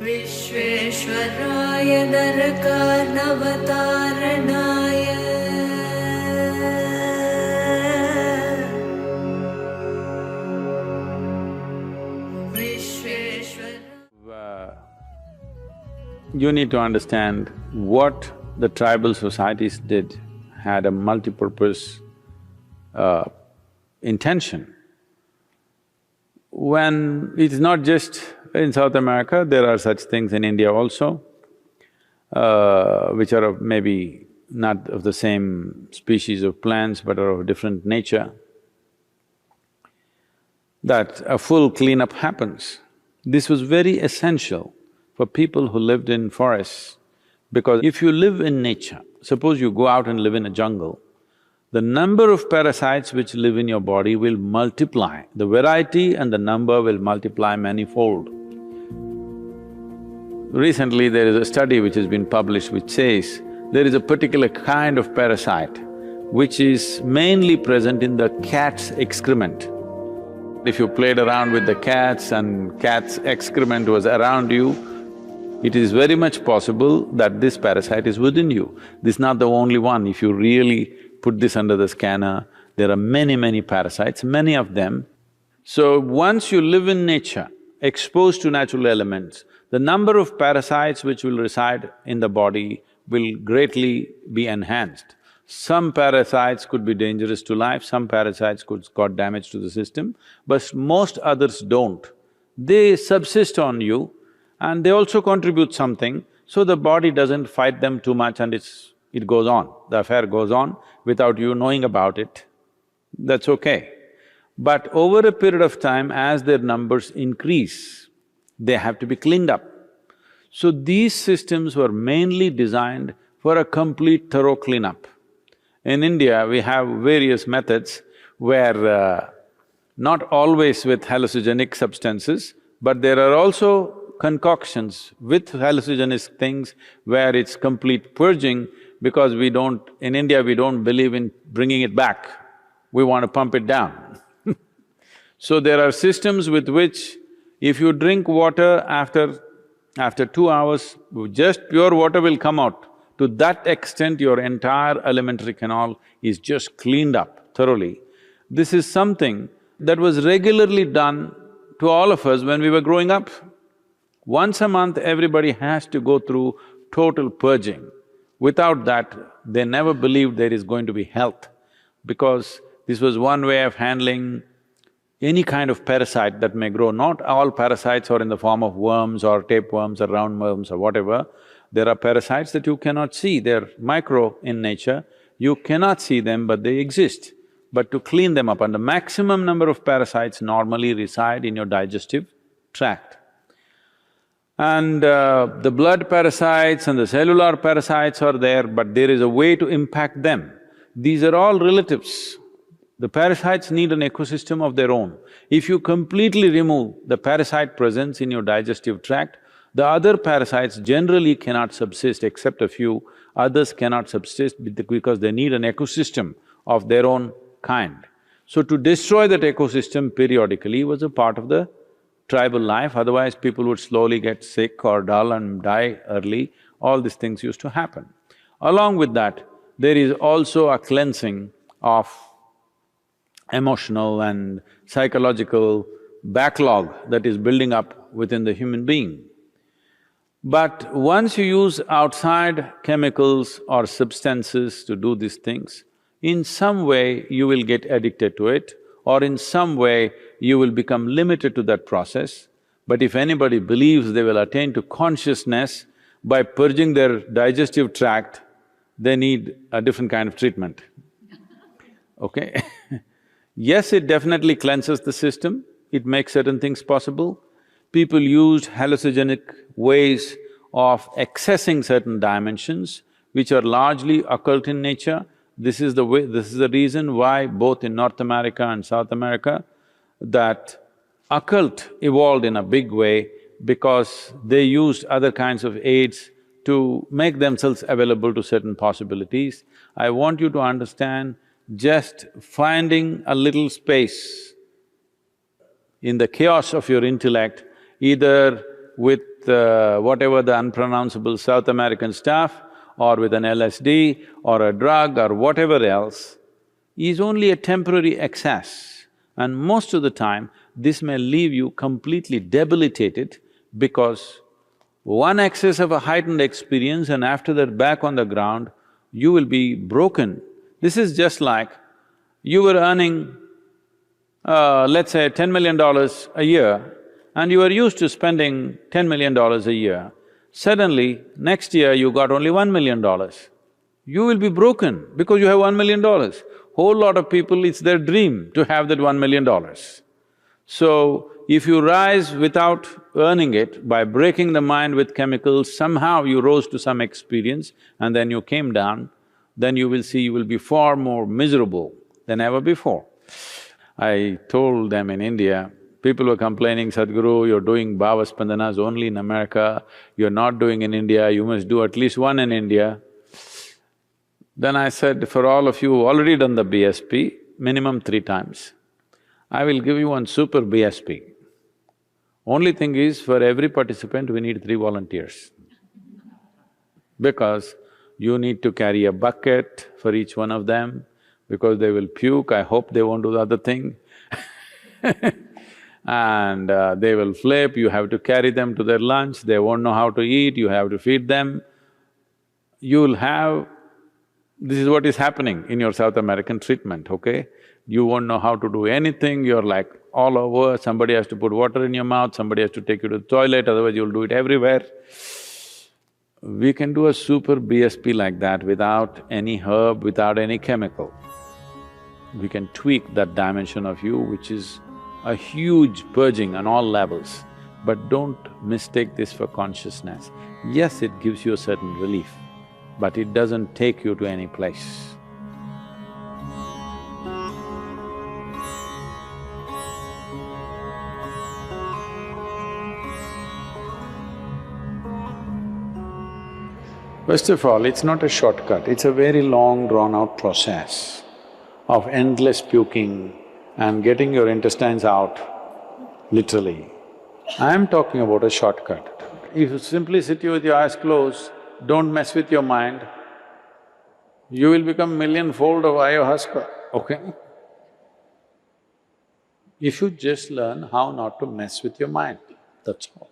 Visvesvaraya नरकार्णवतारणाय Vishweshwar. You need to understand what the tribal societies did had a multi-purpose intention. When it is not just in South America, there are such things in India also, which are of maybe not of the same species of plants but are of different nature, that a full cleanup happens. This was very essential for people who lived in forests, because if you live in nature, suppose you go out and live in a jungle, the number of parasites which live in your body will multiply, the variety and the number will multiply manifold. Recently there is a study which has been published which says there is a particular kind of parasite which is mainly present in the cat's excrement. If you played around with the cats and cat's excrement was around you, it is very much possible that this parasite is within you. This is not the only one. If you really put this under the scanner, there are many parasites, many of them. So once you live in nature, exposed to natural elements, the number of parasites which will reside in the body will greatly be enhanced. Some parasites could be dangerous to life, some parasites could cause damage to the system, but most others don't. They subsist on you and they also contribute something, so the body doesn't fight them too much and it goes on, the affair goes on without you knowing about it. That's okay. But over a period of time, as their numbers increase, they have to be cleaned up. So these systems were mainly designed for a complete thorough cleanup. In India, we have various methods where not always with hallucinogenic substances, but there are also concoctions with hallucinogenic things where it's complete purging, because in India we don't believe in bringing it back, we want to pump it down. So there are systems with which if you drink water after 2 hours, just pure water will come out. To that extent, your entire alimentary canal is just cleaned up thoroughly. This is something that was regularly done to all of us when we were growing up. Once a month, everybody has to go through total purging. Without that, they never believed there is going to be health, because this was one way of handling any kind of parasite that may grow. Not all parasites are in the form of worms or tapeworms or roundworms or whatever. There are parasites that you cannot see, they're micro in nature, you cannot see them but they exist. But to clean them up, and the maximum number of parasites normally reside in your digestive tract. And the blood parasites and the cellular parasites are there, but there is a way to impact them. These are all relatives. The parasites need an ecosystem of their own. If you completely remove the parasite presence in your digestive tract, the other parasites generally cannot subsist, except a few, others cannot subsist because they need an ecosystem of their own kind. So to destroy that ecosystem periodically was a part of the tribal life, otherwise people would slowly get sick or dull and die early. All these things used to happen. Along with that, there is also a cleansing of emotional and psychological backlog that is building up within the human being. But once you use outside chemicals or substances to do these things, in some way you will get addicted to it, or in some way you will become limited to that process. But if anybody believes they will attain to consciousness by purging their digestive tract, they need a different kind of treatment, okay? Yes, it definitely cleanses the system, it makes certain things possible. People used hallucinogenic ways of accessing certain dimensions which are largely occult in nature. This is the reason why both in North America and South America, that occult evolved in a big way, because they used other kinds of aids to make themselves available to certain possibilities. I want you to understand, just finding a little space in the chaos of your intellect, either with whatever the unpronounceable South American stuff, or with an LSD or a drug or whatever else, is only a temporary excess. And most of the time, this may leave you completely debilitated because one excess of a heightened experience and after that back on the ground, you will be broken. This is just like you were earning, let's say $10 million a year and you were used to spending $10 million a year. Suddenly, next year you got only $1 million. You will be broken because you have $1 million. Whole lot of people, it's their dream to have that $1 million. So, if you rise without earning it, by breaking the mind with chemicals, somehow you rose to some experience and then you came down, then you will see you will be far more miserable than ever before. I told them in India, people were complaining, Sadhguru, you're doing Bhava Spandanas only in America, you're not doing in India, you must do at least one in India. Then I said, for all of you who already done the BSP, minimum 3 times, I will give you one super BSP. Only thing is, for every participant, we need 3 volunteers. Because you need to carry a bucket for each one of them, because they will puke, I hope they won't do the other thing and they will flip, you have to carry them to their lunch, they won't know how to eat, you have to feed them. You'll have… This is what is happening in your South American treatment, okay? You won't know how to do anything, you're like all over, somebody has to put water in your mouth, somebody has to take you to the toilet, otherwise you'll do it everywhere. We can do a super BSP like that without any herb, without any chemical. We can tweak that dimension of you, which is a huge purging on all levels. But don't mistake this for consciousness. Yes, it gives you a certain relief, but it doesn't take you to any place. First of all, it's not a shortcut, it's a very long drawn-out process of endless puking and getting your intestines out, literally. I'm talking about a shortcut. If you simply sit with your eyes closed, don't mess with your mind, you will become millionfold of ayahuasca, okay? You should just learn how not to mess with your mind, that's all.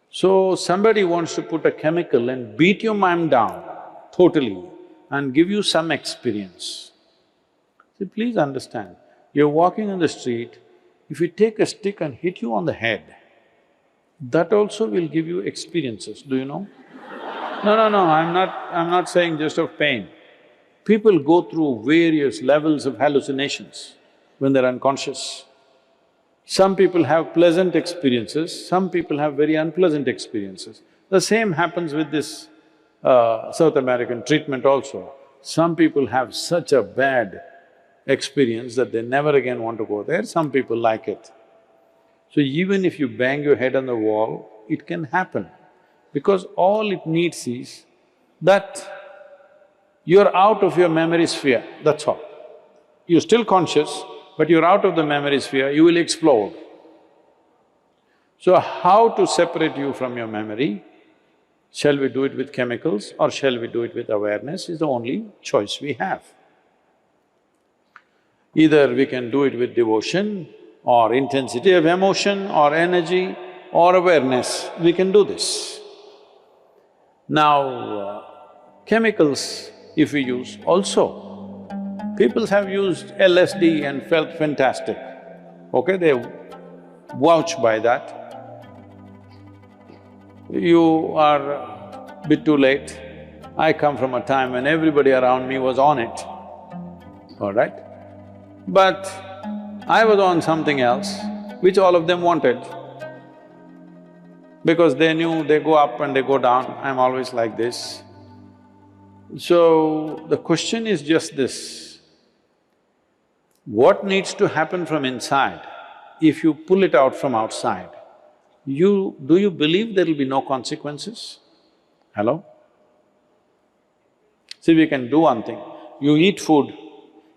So, somebody wants to put a chemical and beat your mind down totally and give you some experience. See, please understand, you're walking on the street, if you take a stick and hit you on the head, that also will give you experiences, do you know? No, I'm not saying just of pain. People go through various levels of hallucinations when they're unconscious. Some people have pleasant experiences, some people have very unpleasant experiences. The same happens with this South American treatment also. Some people have such a bad experience that they never again want to go there, some people like it. So even if you bang your head on the wall, it can happen, because all it needs is that you're out of your memory sphere, that's all. You're still conscious, but you're out of the memory sphere, you will explode. So how to separate you from your memory? Shall we do it with chemicals or shall we do it with awareness is the only choice we have. Either we can do it with devotion or intensity of emotion or energy or awareness, we can do this. Now, chemicals if we use also, people have used LSD and felt fantastic, okay, they vouch by that. You are a bit too late. I come from a time when everybody around me was on it, all right? But I was on something else, which all of them wanted. Because they knew they go up and they go down, I'm always like this. So, the question is just this, what needs to happen from inside if you pull it out from outside? Do you believe there will be no consequences? Hello? See, we can do one thing, you eat food,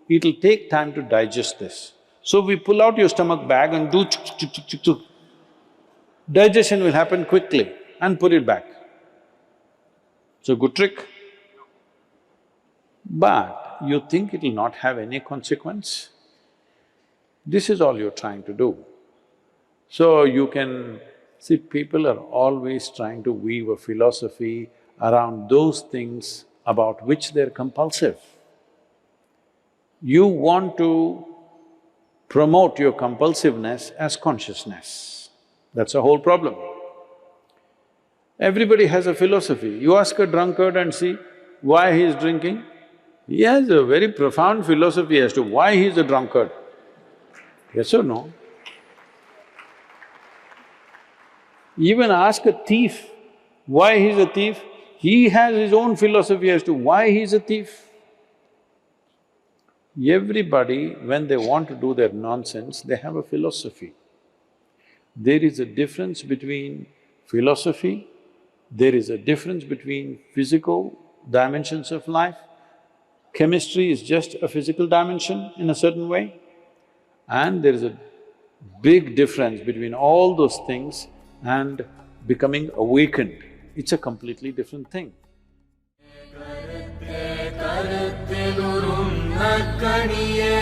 it'll take time to digest this. So we pull out your stomach bag and do chuk chuk chuk chuk chuk. digestion will happen quickly and put it back. It's a good trick. But you think it'll not have any consequence? This is all you're trying to do. So you can… see, people are always trying to weave a philosophy around those things about which they're compulsive. You want to promote your compulsiveness as consciousness. That's the whole problem. Everybody has a philosophy. You ask a drunkard and see why he is drinking, he has a very profound philosophy as to why he is a drunkard. Yes or no? Even ask a thief why he's a thief, he has his own philosophy as to why he's a thief. Everybody, when they want to do their nonsense, they have a philosophy. There is a difference between philosophy, there is a difference between physical dimensions of life. Chemistry is just a physical dimension in a certain way, and there is a big difference between all those things and becoming awakened. It's a completely different thing. கருத்திலுறும் நற்கனியே